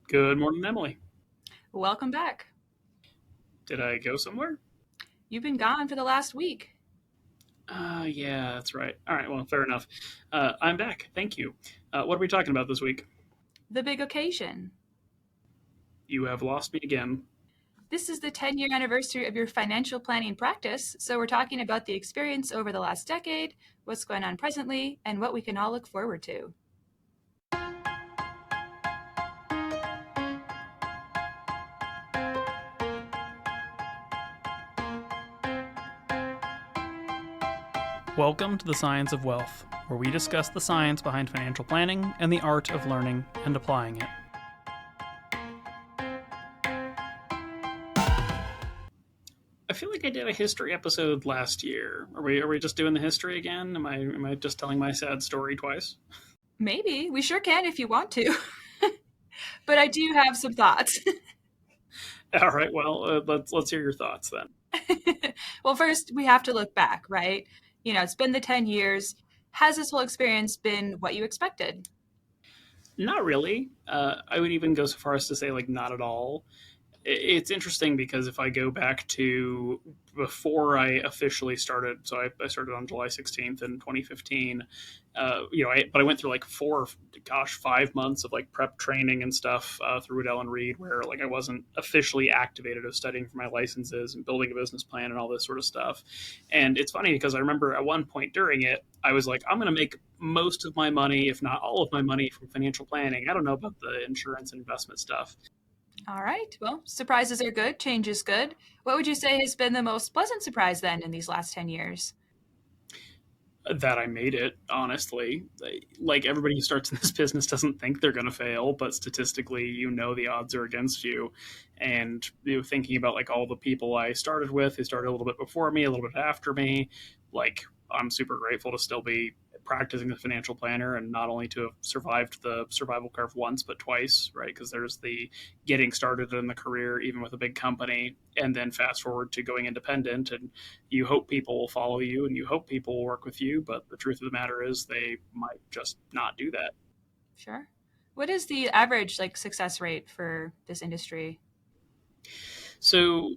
Good morning, Emily. Welcome back. Did I go somewhere? You've been gone for the last week. Yeah, that's right. All right, well, fair enough. I'm back. Thank you. What are we talking about this week? The big occasion. You have lost me again. This is the 10-year anniversary of your financial planning practice, so we're talking about the experience over the last decade, what's going on presently, and what we can all look forward to. Welcome to the Science of Wealth, where we discuss the science behind financial planning and the art of learning and applying it. I feel like I did a history episode last year. Are we just doing the history again? Am I just telling my sad story twice? Maybe. We sure can if you want to. But I do have some thoughts. All right, well, let's hear your thoughts then. Well, first, we have to look back, right? It's been the 10 years. Has this whole experience been what you expected? Not really. I would even go so far as to say like not at all. It's interesting because if I go back to before I officially started, so I started on July 16th in 2015. But I went through like 5 months of like prep training and stuff through Waddell and Reed, where like I wasn't officially activated of studying for my licenses and building a business plan and all this sort of stuff. And it's funny because I remember at one point during it, I was like, I'm going to make most of my money, if not all of my money, from financial planning. I don't know about the insurance and investment stuff. All right. Well, surprises are good. Change is good. What would you say has been the most pleasant surprise then in these last 10 years? That I made it, honestly. Like everybody who starts in this business doesn't think they're going to fail, but statistically, the odds are against you. And thinking about like all the people I started with, who started a little bit before me, a little bit after me, like I'm super grateful to still be practicing the financial planner and not only to have survived the survival curve once but twice, right? Because there's the getting started in the career even with a big company, and then fast forward to going independent, and you hope people will follow you and you hope people will work with you, but the truth of the matter is they might just not do that. Sure. What is the average success rate for this industry? So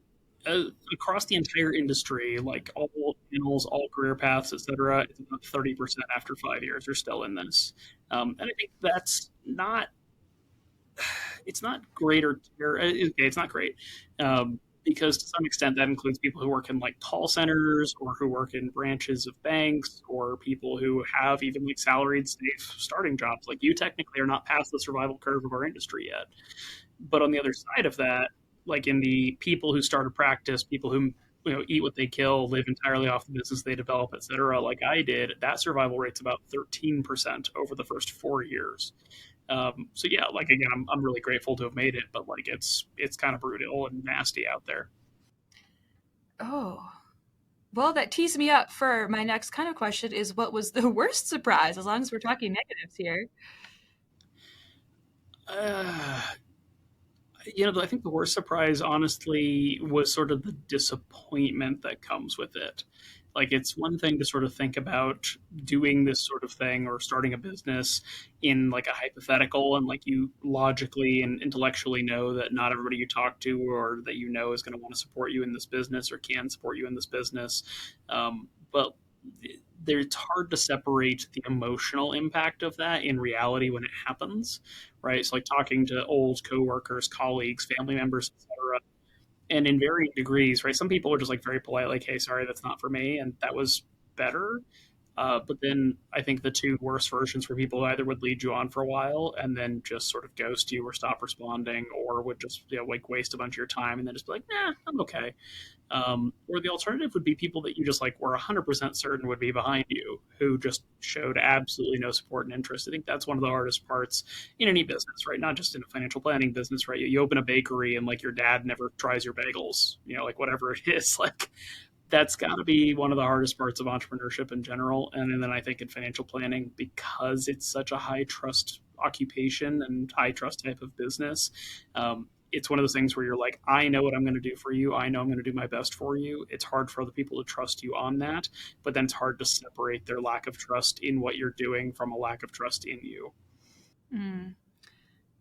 across the entire industry, like all channels, all career paths, etc., it's about 30% after 5 years are still in this. And I think that's not, it's not great okay, it's not great. Because to some extent that includes people who work in like call centers or who work in branches of banks or people who have even like salaried safe starting jobs. Like you technically are not past the survival curve of our industry yet. But on the other side of that, like in the people who start a practice, people who eat what they kill, live entirely off the business they develop, et cetera, like I did, that survival rate's about 13% over the first 4 years. So yeah, like again, I'm really grateful to have made it, but like it's kind of brutal and nasty out there. Oh, well, that tees me up for my next kind of question is what was the worst surprise, as long as we're talking negatives here? Uh, I think the worst surprise, honestly, was sort of the disappointment that comes with it. Like, it's one thing to sort of think about doing this sort of thing or starting a business in like a hypothetical, and like you logically and intellectually know that not everybody you talk to or that is going to want to support you in this business or can support you in this business. But it's hard to separate the emotional impact of that in reality when it happens, right? So like talking to old coworkers, colleagues, family members, etc., and in varying degrees, right? Some people are just like very polite, like, "Hey, sorry, that's not for me," and that was better. But then I think the two worst versions for people either would lead you on for a while and then just sort of ghost you or stop responding, or would just like waste a bunch of your time and then just be like, "Nah, I'm okay." Or the alternative would be people that you just like were 100% certain would be behind you, who just showed absolutely no support and interest. I think that's one of the hardest parts in any business, right? Not just in a financial planning business, right? You open a bakery and like your dad never tries your bagels, like whatever it is, like that's got to be one of the hardest parts of entrepreneurship in general. And then I think in financial planning, because it's such a high trust occupation and high trust type of business, it's one of those things where you're like, I know what I'm going to do for you. I know I'm going to do my best for you. It's hard for other people to trust you on that, but then it's hard to separate their lack of trust in what you're doing from a lack of trust in you. Mm.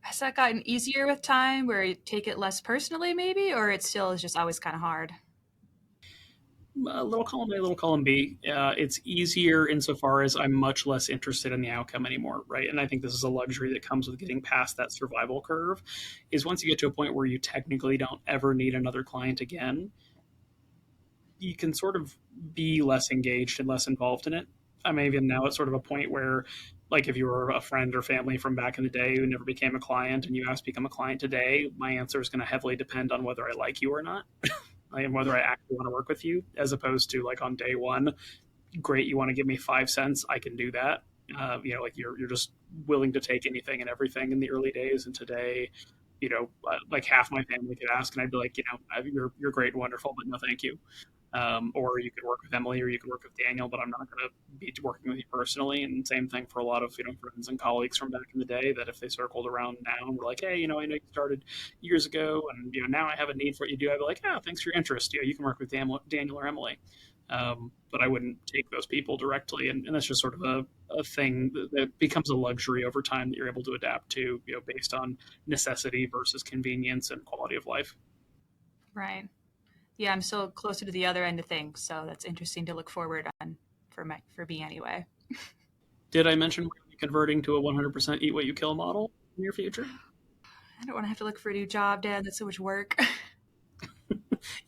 Has that gotten easier with time where you take it less personally, maybe, or it still is just always kind of hard? Little column A, little column B. It's easier insofar as I'm much less interested in the outcome anymore, right? And I think this is a luxury that comes with getting past that survival curve. Is once you get to a point where you technically don't ever need another client again, you can sort of be less engaged and less involved in it. I'm even now at sort of a point where, like, if you were a friend or family from back in the day who never became a client and you ask to become a client today, my answer is going to heavily depend on whether I like you or not, and whether I actually want to work with you, as opposed to like on day one, great, you want to give me 5 cents, I can do that. Like you're just willing to take anything and everything in the early days, and today, like half my family could ask, and I'd be like, you're great and wonderful, but no, thank you. Or you could work with Emily, or you could work with Daniel, but I'm not going to be working with you personally. And same thing for a lot of friends and colleagues from back in the day. That if they circled around now and were like, hey, I know you started years ago, and now I have a need for what you do. I'd be like, oh, thanks for your interest. You can work with Daniel or Emily. But I wouldn't take those people directly, and that's just sort of a thing that becomes a luxury over time that you're able to adapt to, based on necessity versus convenience and quality of life. Right. Yeah, I'm still closer to the other end of things, so that's interesting to look forward on for me anyway. Did I mention we're going to be converting to a 100% eat what you kill model in your future? I don't want to have to look for a new job, Dad. That's so much work.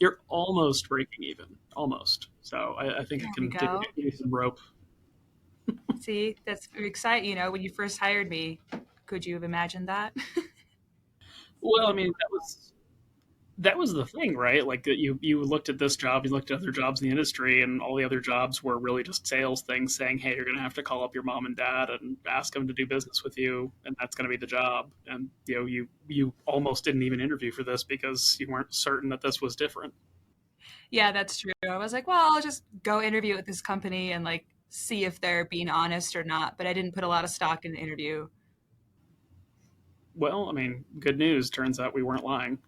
You're almost breaking even, almost. So I think I There we can go. give you some rope. See, that's exciting. When you first hired me, could you have imagined that? Well, I mean, that was the thing, right? Like you looked at this job, you looked at other jobs in the industry, and all the other jobs were really just sales things saying, hey, you're going to have to call up your mom and dad and ask them to do business with you, and that's going to be the job. And you almost didn't even interview for this because you weren't certain that this was different. Yeah, that's true. I was like, well, I'll just go interview with this company and like see if they're being honest or not. But I didn't put a lot of stock in the interview. Well, I mean, good news. Turns out we weren't lying.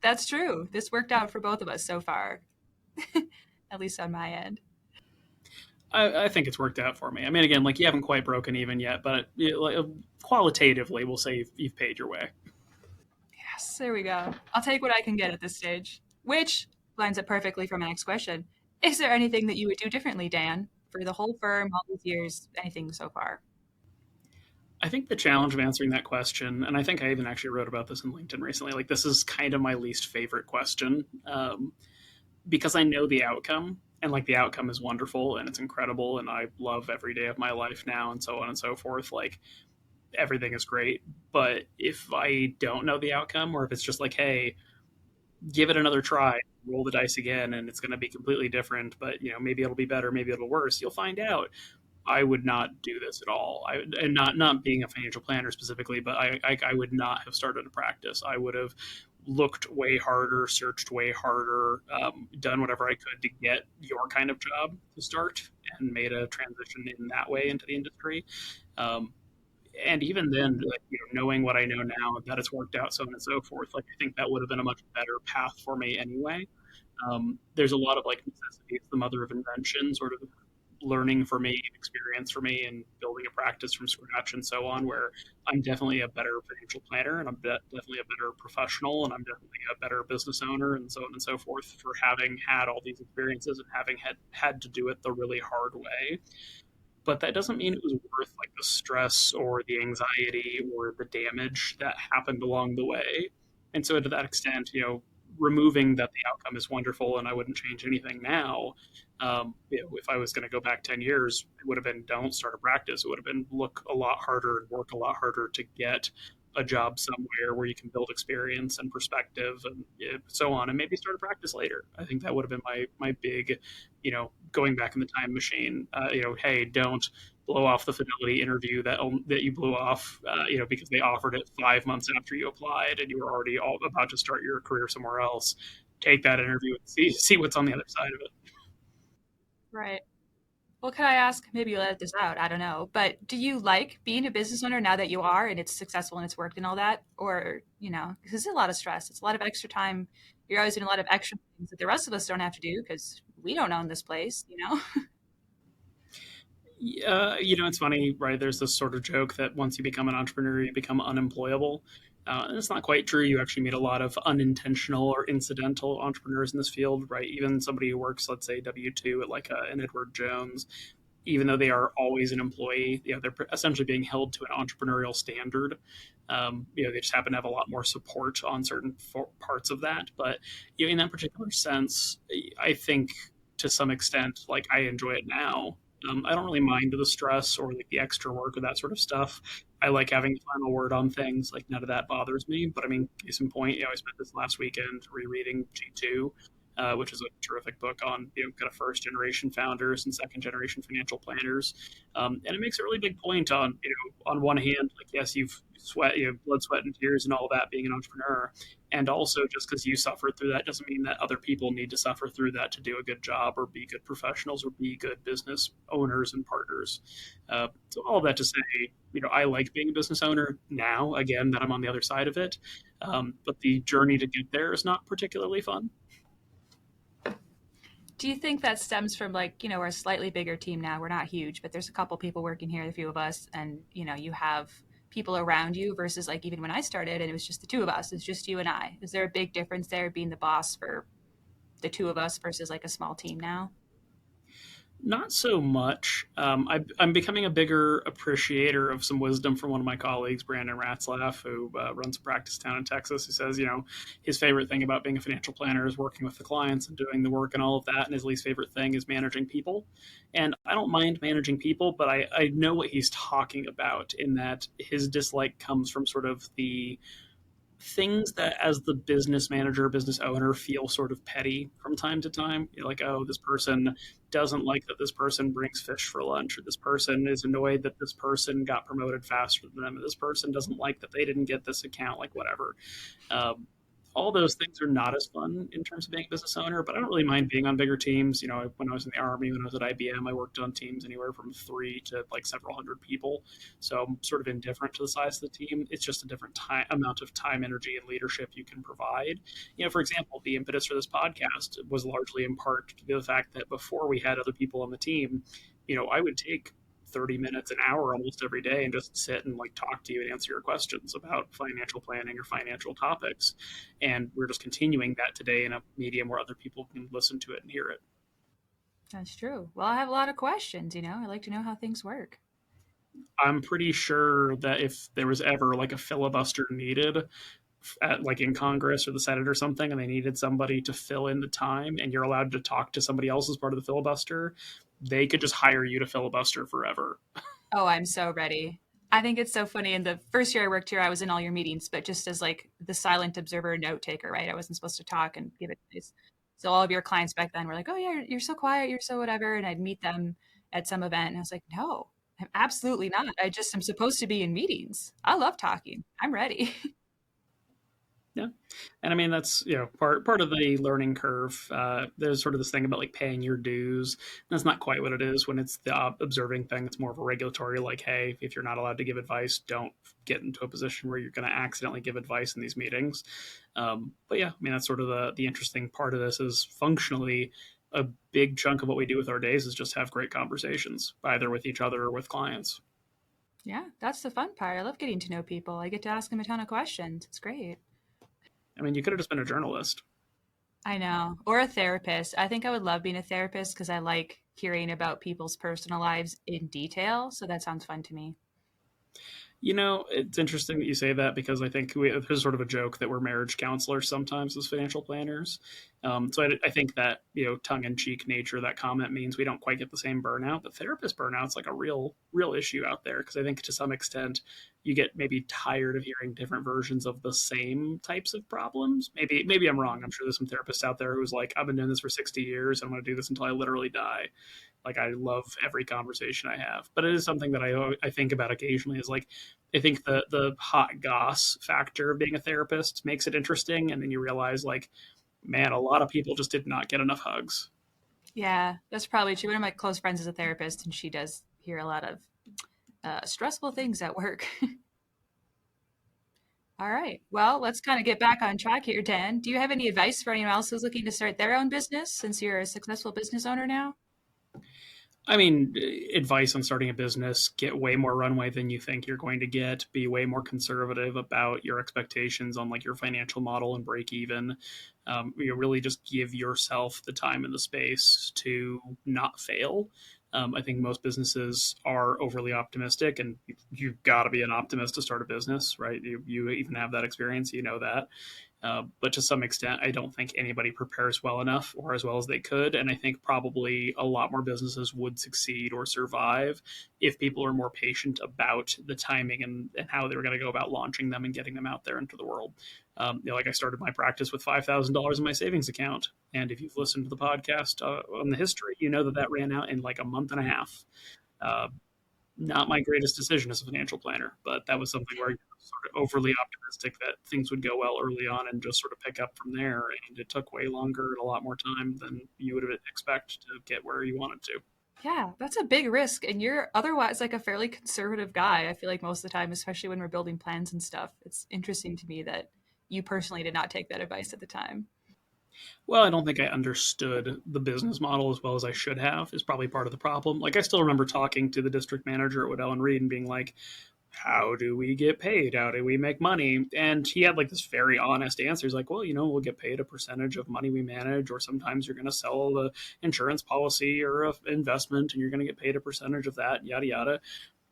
That's true. This worked out for both of us so far, at least on my end. I think it's worked out for me. I mean, again, like you haven't quite broken even yet, but qualitatively, we'll say you've paid your way. Yes, there we go. I'll take what I can get at this stage, which lines up perfectly for my next question. Is there anything that you would do differently, Dan, for the whole firm, all these years, anything so far? I think the challenge of answering that question, and I think I even actually wrote about this in LinkedIn recently, like this is kind of my least favorite question, because I know the outcome, and like the outcome is wonderful and it's incredible, and I love every day of my life now, and so on and so forth. Like everything is great. But if I don't know the outcome, or if it's just like, hey, give it another try, roll the dice again, and it's going to be completely different, but maybe it'll be better, maybe it'll worse, you'll find out. I would not do this at all. And not being a financial planner specifically, but I would not have started a practice. I would have looked way harder, searched way harder, done whatever I could to get your kind of job to start, and made a transition in that way into the industry. Um, and even then, like, knowing what I know now, that it's worked out, so on and so forth, like I think that would have been a much better path for me anyway. There's a lot of like necessity is the mother of invention, sort of learning for me, experience for me, and building a practice from scratch and so on. Where I'm definitely a better financial planner, and I'm definitely a better professional, and I'm definitely a better business owner, and so on and so forth, for having had all these experiences and having had to do it the really hard way. But that doesn't mean it was worth like the stress or the anxiety or the damage that happened along the way. And so to that extent, removing that the outcome is wonderful and I wouldn't change anything now. If I was going to go back 10 years, it would have been don't start a practice. It would have been look a lot harder and work a lot harder to get a job somewhere where you can build experience and perspective and so on, and maybe start a practice later. I think that would have been my big, going back in the time machine. Hey, don't blow off the Fidelity interview that you blew off, because they offered it 5 months after you applied and you were already all about to start your career somewhere else. Take that interview and see what's on the other side of it. Right. Well, can I ask, maybe you let this out, I don't know, but do you like being a business owner now that you are and it's successful and it's worked and all that? Or, because it's a lot of stress, it's a lot of extra time. You're always doing a lot of extra things that the rest of us don't have to do because we don't own this place, It's funny, right? There's this sort of joke that once you become an entrepreneur, you become unemployable. And it's not quite true. You actually meet a lot of unintentional or incidental entrepreneurs in this field, right? Even somebody who works, let's say, W-2 at like an Edward Jones, even though they are always an employee, they're essentially being held to an entrepreneurial standard. They just happen to have a lot more support on certain parts of that. But in that particular sense, I think to some extent, like I enjoy it now. I don't really mind the stress or like the extra work or that sort of stuff. I like having the final word on things. Like none of that bothers me. But I mean, case in point, I spent this last weekend rereading G2, which is a terrific book on kind of first generation founders and second generation financial planners, and it makes a really big point on on one hand, like yes, you've sweat, blood, sweat, and tears, and all that being an entrepreneur, and also just because you suffered through that doesn't mean that other people need to suffer through that to do a good job or be good professionals or be good business owners and partners. So all that to say, I like being a business owner now. Again, that I'm on the other side of it, but the journey to get there is not particularly fun. Do you think that stems from like, we're a slightly bigger team now. We're not huge, but there's a couple people working here, a few of us, and you have people around you versus like even when I started and it was just the two of us, it's just you and I. Is there a big difference there being the boss for the two of us versus like a small team now? Not so much. I'm becoming a bigger appreciator of some wisdom from one of my colleagues, Brandon Ratzlaff, who runs a practice down in Texas. Who says, his favorite thing about being a financial planner is working with the clients and doing the work and all of that, and his least favorite thing is managing people. And I don't mind managing people, but I know what he's talking about in that his dislike comes from sort of the things that as the business manager, business owner feel sort of petty from time to time. You're like, oh, this person doesn't like that this person brings fish for lunch, or this person is annoyed that this person got promoted faster than them, or this person doesn't like that they didn't get this account, like whatever. Um, all those things are not as fun in terms of being a business owner, but I don't really mind being on bigger teams. When I was in the Army, when I was at IBM, I worked on teams anywhere from 3 to like several hundred people. So I'm sort of indifferent to the size of the team. It's just a different amount of time, energy, and leadership you can provide. For example, the impetus for this podcast was largely in part to the fact that before we had other people on the team, I would take 30 minutes, an hour almost every day and just sit and like talk to you and answer your questions about financial planning or financial topics. And we're just continuing that today in a medium where other people can listen to it and hear it. That's true. Well, I have a lot of questions, I like to know how things work. I'm pretty sure that if there was ever like a filibuster needed like in Congress or the Senate or something, and they needed somebody to fill in the time, and you're allowed to talk to somebody else as part of the filibuster, they could just hire you to filibuster forever. Oh, I'm so ready. I think it's so funny. In the first year I worked here, I was in all your meetings, but just as like the silent observer, note taker, right? I wasn't supposed to talk and give advice. So all of your clients back then were like, "Oh yeah, you're so quiet, you're so whatever," and I'd meet them at some event, and I was like, "No, I'm absolutely not. I just am supposed to be in meetings. I love talking. I'm ready." Yeah, and I mean that's part of the learning curve. There's sort of this thing about like paying your dues. That's not quite what it is when it's the observing thing. It's more of a regulatory, like, hey, if you're not allowed to give advice, don't get into a position where you're going to accidentally give advice in these meetings. But yeah, I mean that's sort of the interesting part of this is functionally a big chunk of what we do with our days is just have great conversations, either with each other or with clients. Yeah, that's the fun part. I love getting to know people. I get to ask them a ton of questions. It's great. I mean, you could have just been a journalist. I know. Or a therapist. I think I would love being a therapist because I like hearing about people's personal lives in detail. So that sounds fun to me. It's interesting that you say that because I think there's sort of a joke that we're marriage counselors sometimes as financial planners. So I think that, tongue in cheek nature, that comment means we don't quite get the same burnout, but therapist burnout's like a real issue out there. Cause I think to some extent you get maybe tired of hearing different versions of the same types of problems. Maybe I'm wrong. I'm sure there's some therapists out there who's like, I've been doing this for 60 years. I'm going to do this until I literally die. Like I love every conversation I have, but it is something that I think about occasionally is like, I think the hot goss factor of being a therapist makes it interesting. And then you realize like, man, a lot of people just did not get enough hugs. Yeah, that's probably true. One of my close friends is a therapist, and she does hear a lot of stressful things at work. All right. Well, let's kind of get back on track here, Dan. Do you have any advice for anyone else who's looking to start their own business since you're a successful business owner now? I mean, advice on starting a business: get way more runway than you think you're going to get. Be way more conservative about your expectations on like your financial model and break even. You really just give yourself the time and the space to not fail. I think most businesses are overly optimistic, and you've got to be an optimist to start a business, right? You even have that experience, you know that. But to some extent, I don't think anybody prepares well enough or as well as they could. And I think probably a lot more businesses would succeed or survive if people are more patient about the timing and how they were going to go about launching them and getting them out there into the world. Like I started my practice with $5,000 in my savings account. And if you've listened to the podcast on the history, you know that that ran out in like a month and a half. Uh, Not my greatest decision as a financial planner, but that was something where I was sort of overly optimistic that things would go well early on and just sort of pick up from there. And it took way longer and a lot more time than you would expect to get where you wanted to. Yeah, that's a big risk. And you're otherwise like a fairly conservative guy, I feel like most of the time, especially when we're building plans and stuff. It's interesting to me that you personally did not take that advice at the time. Well, I don't think I understood the business model as well as I should have, is probably part of the problem. Like, I still remember talking to the district manager at Waddell and Reed and being like, how do we get paid? How do we make money? And he had like this very honest answer. He's like, well, we'll get paid a percentage of money we manage, or sometimes you're going to sell the insurance policy or a investment and you're going to get paid a percentage of that, yada, yada.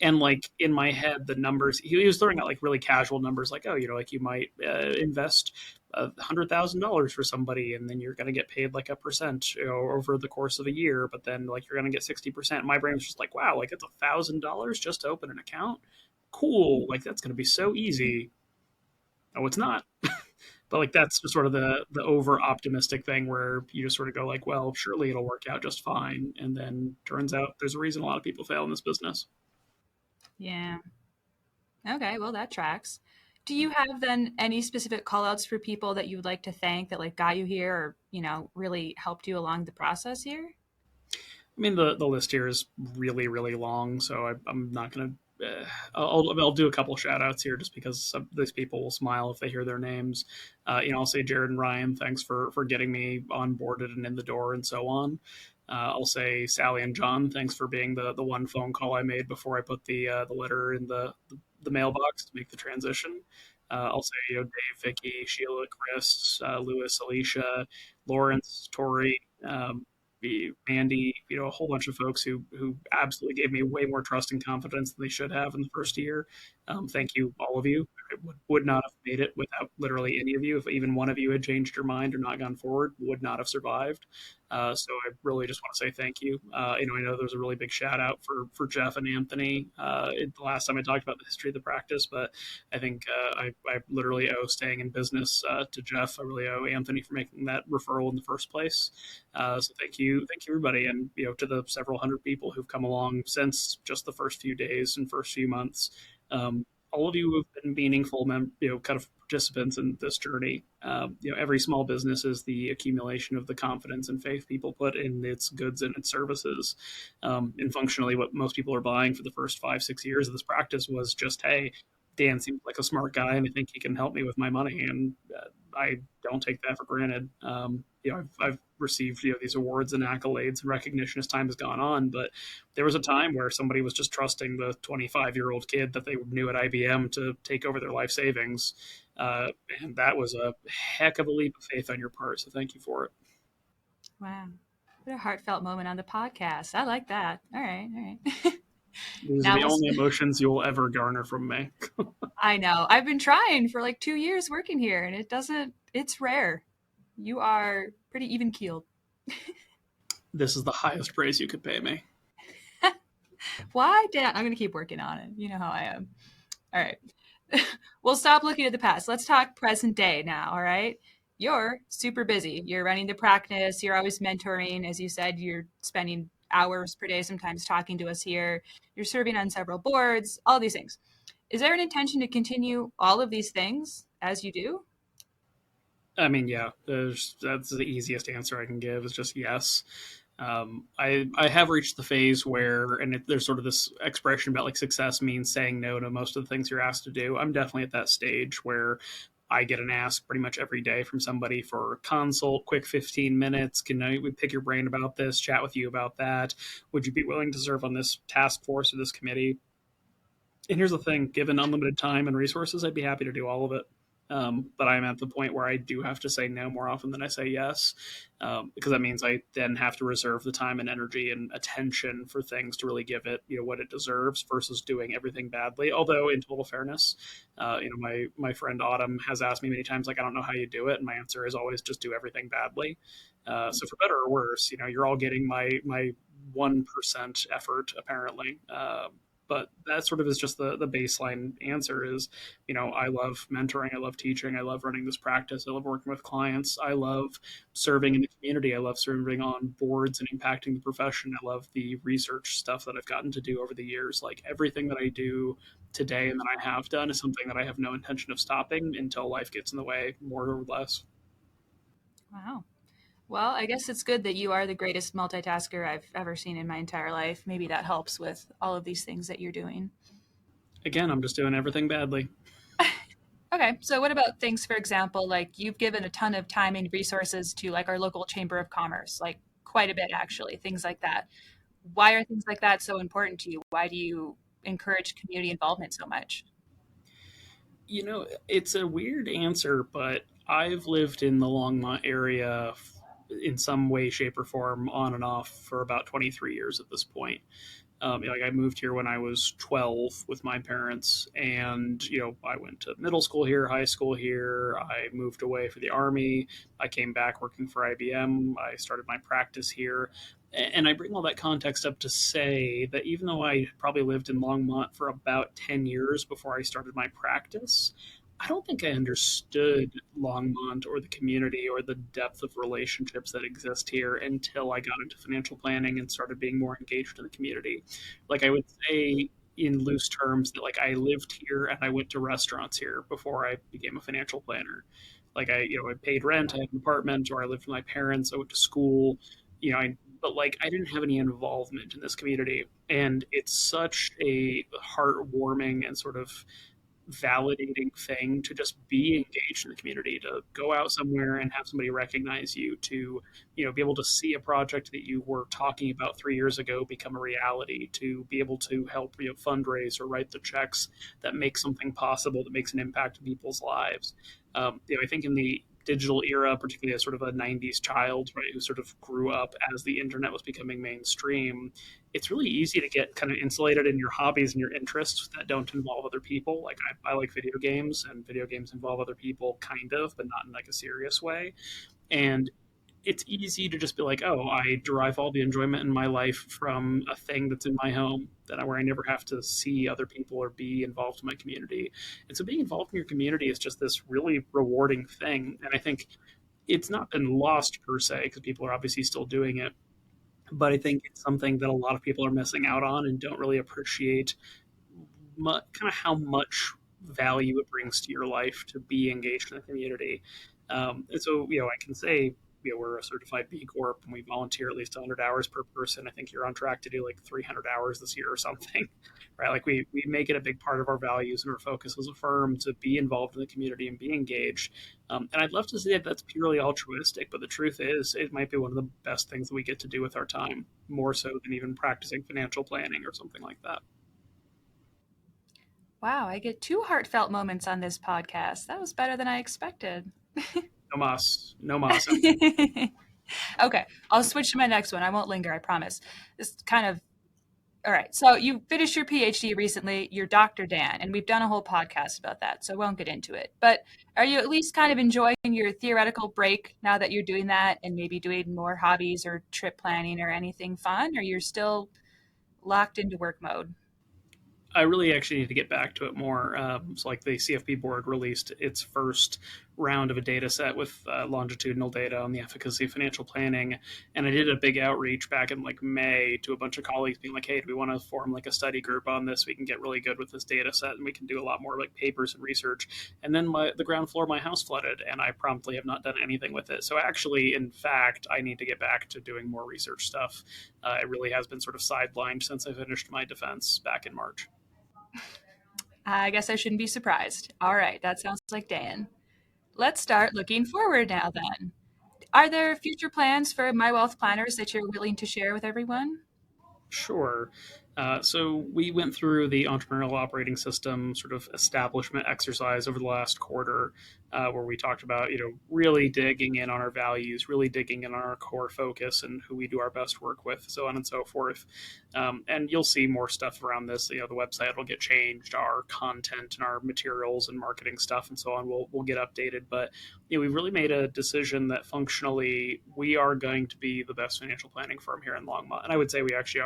And like in my head, the numbers, he was throwing out like really casual numbers, like, oh, like you might invest $100,000 for somebody, and then you're going to get paid like a percent, over the course of a year. But then like you're going to get 60%. My brain was just like, wow, like it's $1,000 just to open an account. Cool, like that's going to be so easy. No, it's not. But like that's just sort of the over optimistic thing where you just sort of go like, well, surely it'll work out just fine, and then turns out there's a reason a lot of people fail in this business. Yeah. Okay, well, that tracks. Do you have then any specific call outs for people that you would like to thank that like got you here or, really helped you along the process here? I mean, the list here is really, really long, so I'm not going to. I'll do a couple shout outs here just because some, these people will smile if they hear their names. I'll say Jared and Ryan, thanks for getting me onboarded and in the door and so on. I'll say Sally and John, thanks for being the one phone call I made before I put the letter in the mailbox to make the transition. I'll say Dave, Vicky, Sheila, Chris, Lewis, Alicia, Lawrence, Tori, Mandy, a whole bunch of folks who absolutely gave me way more trust and confidence than they should have in the first year. Thank you, all of you. I would not have made it without literally any of you. If even one of you had changed your mind or not gone forward, would not have survived. So I really just want to say thank you. I know there's a really big shout out for Jeff and Anthony. The last time I talked about the history of the practice, but I think I literally owe staying in business to Jeff. I really owe Anthony for making that referral in the first place. So thank you everybody, and to the several hundred people who've come along since just the first few days and first few months. All of you have been meaningful, kind of participants in this journey. Every small business is the accumulation of the confidence and faith people put in its goods and its services. And functionally, what most people are buying for the first 5-6 years of this practice was just, hey, Dan seems like a smart guy, and I think he can help me with my money. And I don't take that for granted. I've received these awards and accolades and recognition as time has gone on, but there was a time where somebody was just trusting the 25-year-old kid that they knew at IBM to take over their life savings, and that was a heck of a leap of faith on your part. So thank you for it. Wow, what a heartfelt moment on the podcast. I like that. All right, all right. These are the only emotions you will ever garner from me. I know. I've been trying for like 2 years working here, and it's rare. You are pretty even keeled. This is the highest praise you could pay me. Why, Dan? I'm going to keep working on it. You know how I am. All right. We'll stop looking at the past. Let's talk present day now. All right. You're super busy. You're running the practice. You're always mentoring. As you said, you're spending hours per day sometimes talking to us here. You're serving on several boards, all these things. Is there an intention to continue all of these things as you do? I mean, yeah, that's the easiest answer I can give is just yes. I have reached the phase where, and there's sort of this expression about like success means saying no to most of the things you're asked to do. I'm definitely at that stage where I get an ask pretty much every day from somebody for a consult, quick 15 minutes. We pick your brain about this, chat with you about that? Would you be willing to serve on this task force or this committee? And here's the thing, given unlimited time and resources, I'd be happy to do all of it. But I'm at the point where I do have to say no more often than I say yes, because that means I then have to reserve the time and energy and attention for things to really give it, what it deserves versus doing everything badly. Although, in total fairness, my friend Autumn has asked me many times, like, I don't know how you do it, and my answer is always just do everything badly. So for better or worse, you're all getting my 1% effort apparently. But that sort of is just the baseline answer is, I love mentoring. I love teaching. I love running this practice. I love working with clients. I love serving in the community. I love serving on boards and impacting the profession. I love the research stuff that I've gotten to do over the years. Like everything that I do today and that I have done is something that I have no intention of stopping until life gets in the way, more or less. Wow. Well, I guess it's good that you are the greatest multitasker I've ever seen in my entire life. Maybe that helps with all of these things that you're doing. Again, I'm just doing everything badly. Okay, so what about things, for example, like you've given a ton of time and resources to like our local Chamber of Commerce, like quite a bit actually, things like that. Why are things like that so important to you? Why do you encourage community involvement so much? It's a weird answer, but I've lived in the Longmont area in some way, shape, or form on and off for about 23 years at this point. Like I moved here when I was 12 with my parents, and I went to middle school here, high school here. I moved away for the army. I came back working for IBM. I started my practice here, and I bring all that context up to say that even though I probably lived in Longmont for about 10 years before I started my practice, I don't think I understood Longmont or the community or the depth of relationships that exist here until I got into financial planning and started being more engaged in the community. Like I would say in loose terms that like I lived here and I went to restaurants here before I became a financial planner. Like I paid rent, I had an apartment, or I lived with my parents, I went to school, but like I didn't have any involvement in this community. And it's such a heartwarming and sort of validating thing to just be engaged in the community, to go out somewhere and have somebody recognize you, to be able to see a project that you were talking about 3 years ago become a reality, to be able to help fundraise or write the checks that make something possible, that makes an impact in people's lives. I think in the digital era, particularly as sort of a 90s child, right, who sort of grew up as the internet was becoming mainstream, it's really easy to get kind of insulated in your hobbies and your interests that don't involve other people. Like I like video games, and video games involve other people, kind of, but not in like a serious way. And it's easy to just be like, oh, I derive all the enjoyment in my life from a thing that's in my home, where I never have to see other people or be involved in my community. And so being involved in your community is just this really rewarding thing. And I think it's not been lost per se, because people are obviously still doing it. But I think it's something that a lot of people are missing out on and don't really appreciate kind of how much value it brings to your life to be engaged in the community. And so, I can say, we're a certified B Corp and we volunteer at least 100 hours per person. I think you're on track to do like 300 hours this year or something, right? Like we make it a big part of our values and our focus as a firm to be involved in the community and be engaged. And I'd love to say that that's purely altruistic, but the truth is it might be one of the best things that we get to do with our time, more so than even practicing financial planning or something like that. Wow, I get two heartfelt moments on this podcast. That was better than I expected. No mas, no mas. Okay, I'll switch to my next one. I won't linger, I promise. This kind of all right. So you finished your PhD recently. You're Dr. Dan, and we've done a whole podcast about that, so I won't get into it. But are you at least kind of enjoying your theoretical break now that you're doing that, and maybe doing more hobbies or trip planning or anything fun, or you're still locked into work mode? I really actually need to get back to it more. So, like the CFP board released its first round of a data set with longitudinal data on the efficacy of financial planning, and I did a big outreach back in like May to a bunch of colleagues, being like, "Hey, do we want to form like a study group on this? We can get really good with this data set, and we can do a lot more like papers and research." And then the ground floor of my house flooded, and I promptly have not done anything with it. So, actually, in fact, I need to get back to doing more research stuff. It really has been sort of sidelined since I finished my defense back in March. I guess I shouldn't be surprised. All right, that sounds like Dan. let's start looking forward now then. Are there future plans for My Wealth Planners that you're willing to share with everyone? Sure. So we went through the entrepreneurial operating system sort of establishment exercise over the last quarter, where we talked about really digging in on our values, really digging in on our core focus and who we do our best work with, so on and so forth. And you'll see more stuff around this. The website will get changed, our content and our materials and marketing stuff and so on will get updated. But we've really made a decision that functionally we are going to be the best financial planning firm here in Longmont. And I would say we actually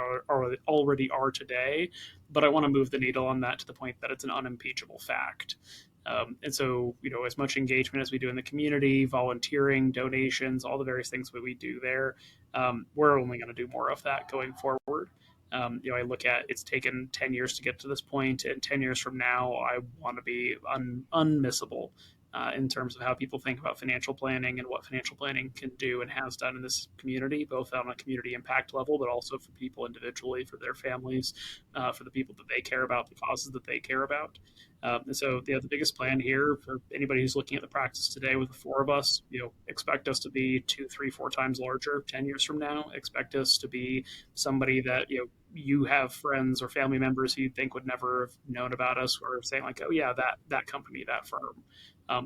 already are today, but I want to move the needle on that to the point that it's an unimpeachable fact. And so, as much engagement as we do in the community, volunteering, donations, all the various things that we do there, we're only going to do more of that going forward. I look at it's taken 10 years to get to this point, and 10 years from now, I want to be unmissable in terms of how people think about financial planning and what financial planning can do and has done in this community, both on a community impact level, but also for people individually, for their families, for the people that they care about, the causes that they care about. And so, the biggest plan here for anybody who's looking at the practice today with the four of us, expect us to be two, three, four times larger 10 years from now. Expect us to be somebody that, you have friends or family members who you think would never have known about us or saying like, oh yeah, that company, that firm.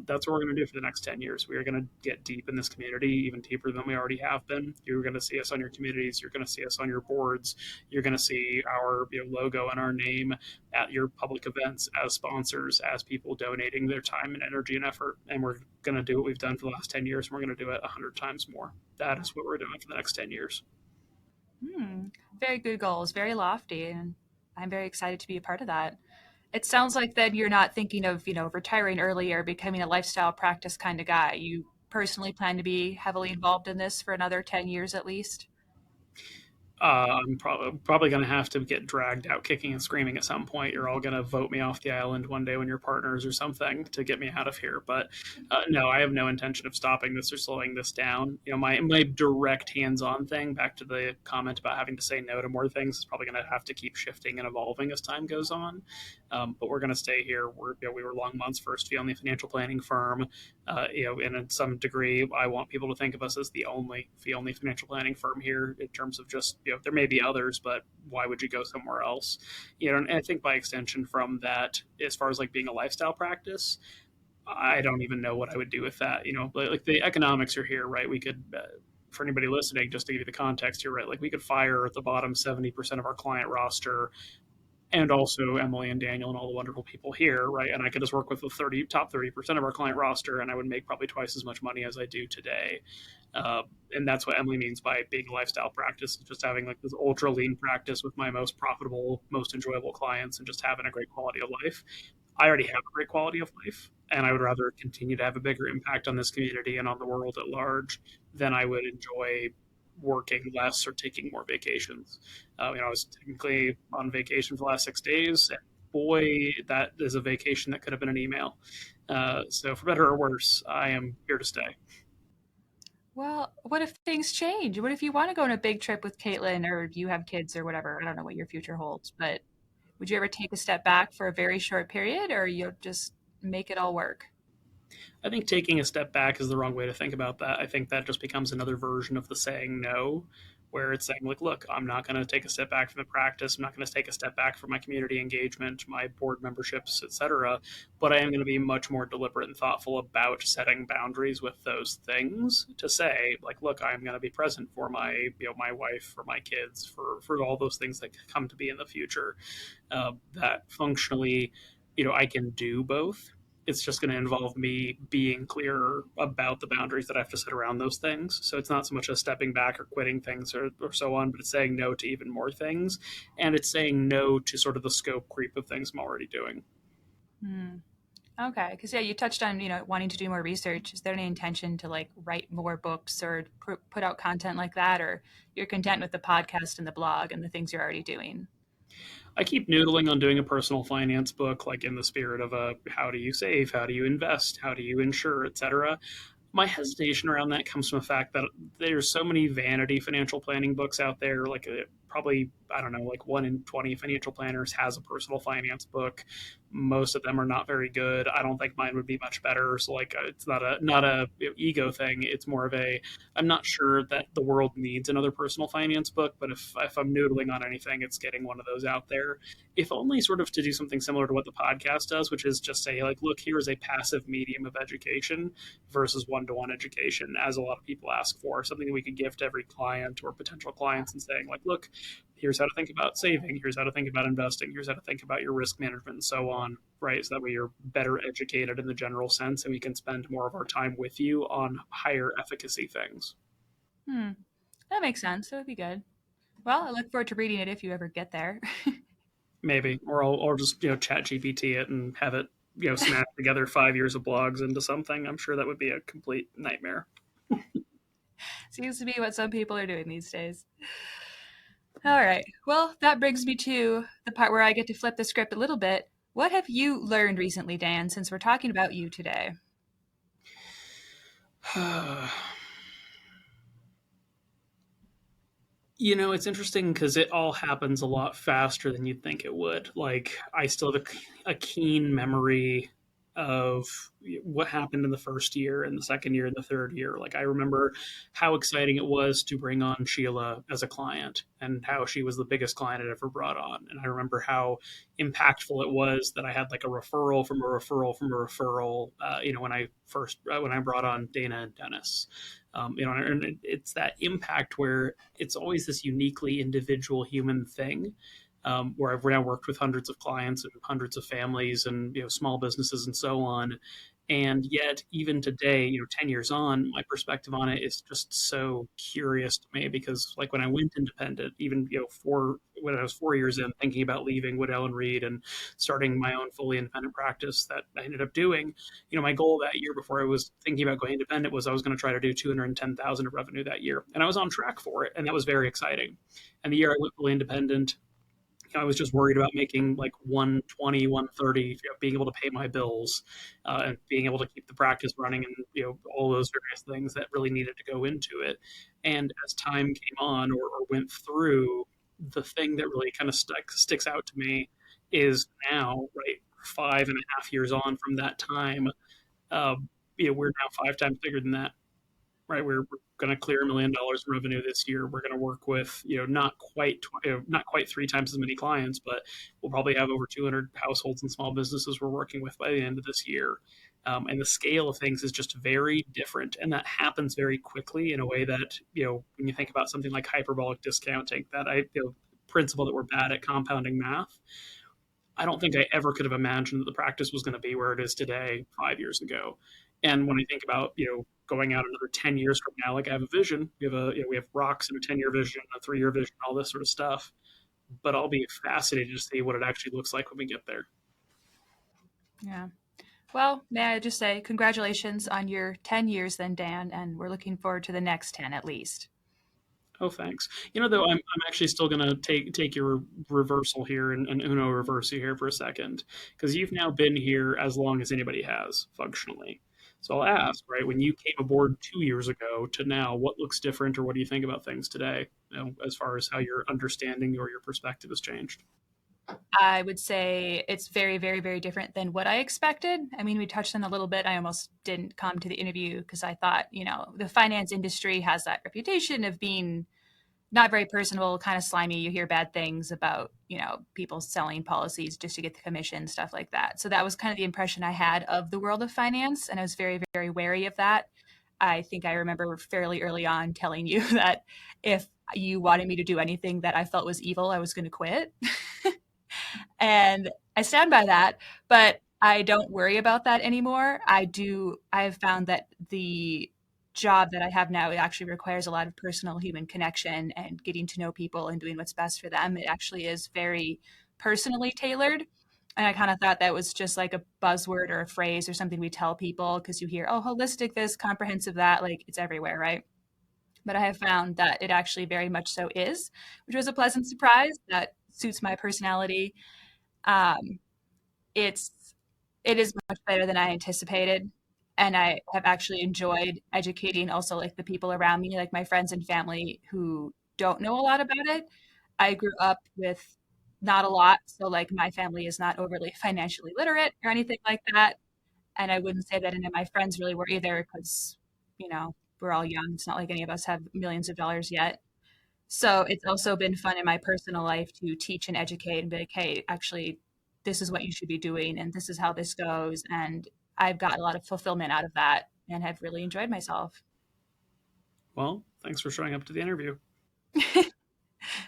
That's what we're going to do for the next 10 years. We are going to get deep in this community, even deeper than we already have been. You're going to see us on your communities. You're going to see us on your boards. You're going to see our logo and our name at your public events as sponsors, as people donating their time and energy and effort. And we're going to do what we've done for the last 10 years. And we're going to do it 100 times more. That is what we're doing for the next 10 years. Hmm. Very good goals, very lofty, and I'm very excited to be a part of that. It sounds like then you're not thinking of, retiring early or becoming a lifestyle practice kind of guy. You personally plan to be heavily involved in this for another 10 years at least? I'm probably going to have to get dragged out kicking and screaming at some point. You're all going to vote me off the island one day when you're partners or something to get me out of here. But no, I have no intention of stopping this or slowing this down. My direct hands-on thing, back to the comment about having to say no to more things, is probably going to have to keep shifting and evolving as time goes on. But we're going to stay here. We were Longmont's first fee-only financial planning firm. And in some degree, I want people to think of us as the only fee-only financial planning firm here in terms of just, there may be others, but why would you go somewhere else? And I think by extension from that, as far as like being a lifestyle practice, I don't even know what I would do with that. Like the economics are here, right? We could, for anybody listening, just to give you the context here, right? Like we could fire at the bottom 70% of our client roster and also Emily and Daniel and all the wonderful people here, right? And I could just work with the top 30% of our client roster, and I would make probably twice as much money as I do today. And that's what Emily means by being a lifestyle practice, just having like this ultra lean practice with my most profitable, most enjoyable clients, and just having a great quality of life. I already have a great quality of life, and I would rather continue to have a bigger impact on this community and on the world at large than I would enjoy working less or taking more vacations. I was technically on vacation for the last 6 days. And boy, that is a vacation that could have been an email. So, for better or worse, I am here to stay. Well, what if things change? What if you want to go on a big trip with Caitlin or you have kids or whatever? I don't know what your future holds, but would you ever take a step back for a very short period or you'll just make it all work? I think taking a step back is the wrong way to think about that. I think that just becomes another version of the saying no, where it's saying, like, look, I'm not going to take a step back from the practice. I'm not going to take a step back from my community engagement, my board memberships, etc. But I am going to be much more deliberate and thoughtful about setting boundaries with those things to say, like, look, I'm going to be present for my, my wife, for my kids, for all those things that come to be in the future. That functionally, I can do both. It's just going to involve me being clearer about the boundaries that I have to set around those things. So it's not so much as stepping back or quitting things or so on, but it's saying no to even more things. And it's saying no to sort of the scope creep of things I'm already doing. Hmm. Okay, because yeah, you touched on wanting to do more research. Is there any intention to like write more books or put out content like that, or you're content with the podcast and the blog and the things you're already doing? I keep noodling on doing a personal finance book, like in the spirit of a how do you save, how do you invest, how do you insure, etc. My hesitation around that comes from the fact that there's so many vanity financial planning books out there, like probably, I don't know, like 1 in 20 financial planners has a personal finance book. Most of them are not very good. I don't think mine would be much better. So like, it's not a ego thing. It's more of a, I'm not sure that the world needs another personal finance book, but if I'm noodling on anything, it's getting one of those out there. If only sort of to do something similar to what the podcast does, which is just say like, look, here is a passive medium of education versus one-to-one education, as a lot of people ask for, something that we could give to every client or potential clients and saying like, look, here's how to think about saving, here's how to think about investing, here's how to think about your risk management and so on, right? So that way you're better educated in the general sense and we can spend more of our time with you on higher efficacy things. Hmm. That makes sense. That would be good. Well, I look forward to reading it if you ever get there. Maybe, or I'll just chat GPT it and have it smash together 5 years of blogs into something. I'm sure that would be a complete nightmare. Seems to be what some people are doing these days. All right. Well, that brings me to the part where I get to flip the script a little bit. What have you learned recently, Dan, since we're talking about you today? It's interesting because it all happens a lot faster than you'd think it would. Like, I still have a keen memory of what happened in the first year and the second year and the third year. Like, I remember how exciting it was to bring on Sheila as a client and how she was the biggest client I'd ever brought on. And I remember how impactful it was that I had like a referral from a referral from a referral, when I brought on Dana and Dennis. And it's that impact where it's always this uniquely individual human thing, where I've now worked with hundreds of clients and hundreds of families and small businesses and so on. And yet, even today, 10 years on, my perspective on it is just so curious to me because, like, when I went independent, even, when I was 4 years in, thinking about leaving Woodell and Reed and starting my own fully independent practice that I ended up doing, my goal that year before I was thinking about going independent was I was going to try to do 210,000 of revenue that year. And I was on track for it. And that was very exciting. And the year I went fully independent, I was just worried about making like 120, 130, being able to pay my bills and being able to keep the practice running and, all those various things that really needed to go into it. And as time came on or went through, the thing that really kind of sticks out to me is now, right, 5.5 years on from that time, uh, we're now 5 times bigger than that, right? We're going to clear $1 million in revenue this year. We're going to work with, not quite 3 times as many clients, but we'll probably have over 200 households and small businesses we're working with by the end of this year. And the scale of things is just very different. And that happens very quickly in a way that, when you think about something like hyperbolic discounting, principle that we're bad at compounding math, I don't think I ever could have imagined that the practice was going to be where it is today 5 years ago. And when I think about, going out another 10 years from now, like I have a vision, we have rocks and a 10-year vision, a 3-year vision, all this sort of stuff. But I'll be fascinated to see what it actually looks like when we get there. Yeah. Well, may I just say congratulations on your 10 years then, Dan, and we're looking forward to the next 10 at least. Oh, thanks. Though I'm actually still going to take your reversal here and Uno reverse you here for a second, because you've now been here as long as anybody has functionally. So I'll ask, right, when you came aboard 2 years ago to now, what looks different or what do you think about things today, as far as how your understanding or your perspective has changed? I would say it's very, very, very different than what I expected. I mean, we touched on a little bit. I almost didn't come to the interview because I thought, the finance industry has that reputation of being not very personable, kind of slimy. You hear bad things about, people selling policies just to get the commission, stuff like that. So that was kind of the impression I had of the world of finance. And I was very, very wary of that. I think I remember fairly early on telling you that if you wanted me to do anything that I felt was evil, I was going to quit. And I stand by that, but I don't worry about that anymore. I have found that the job that I have now, it actually requires a lot of personal human connection and getting to know people and doing what's best for them. It actually is very personally tailored. And I kind of thought that was just like a buzzword or a phrase or something we tell people because you hear, oh, holistic this, comprehensive that, like it's everywhere, right? But I have found that it actually very much so is, which was a pleasant surprise that suits my personality. Um, it's it is much better than I anticipated, and I have actually enjoyed educating also like the people around me, like my friends and family who don't know a lot about it. I grew up with not a lot. So, like, my family is not overly financially literate or anything like that. And I wouldn't say that any of my friends really were either because, we're all young. It's not like any of us have millions of dollars yet. So it's also been fun in my personal life to teach and educate and be like, hey, actually, this is what you should be doing and this is how this goes. And I've gotten a lot of fulfillment out of that and have really enjoyed myself. Well, thanks for showing up to the interview.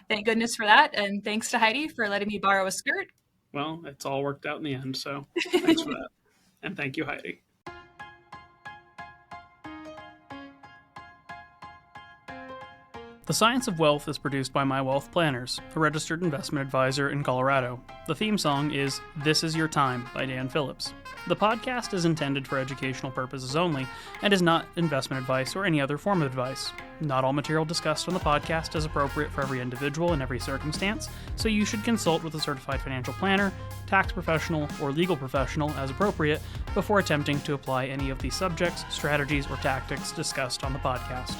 Thank goodness for that. And thanks to Heidi for letting me borrow a skirt. Well, it's all worked out in the end, so thanks for that. And thank you, Heidi. The Science of Wealth is produced by My Wealth Planners, a registered investment advisor in Colorado. The theme song is This Is Your Time by Dan Phillips. The podcast is intended for educational purposes only and is not investment advice or any other form of advice. Not all material discussed on the podcast is appropriate for every individual in every circumstance, so you should consult with a certified financial planner, tax professional, or legal professional as appropriate before attempting to apply any of the subjects, strategies, or tactics discussed on the podcast.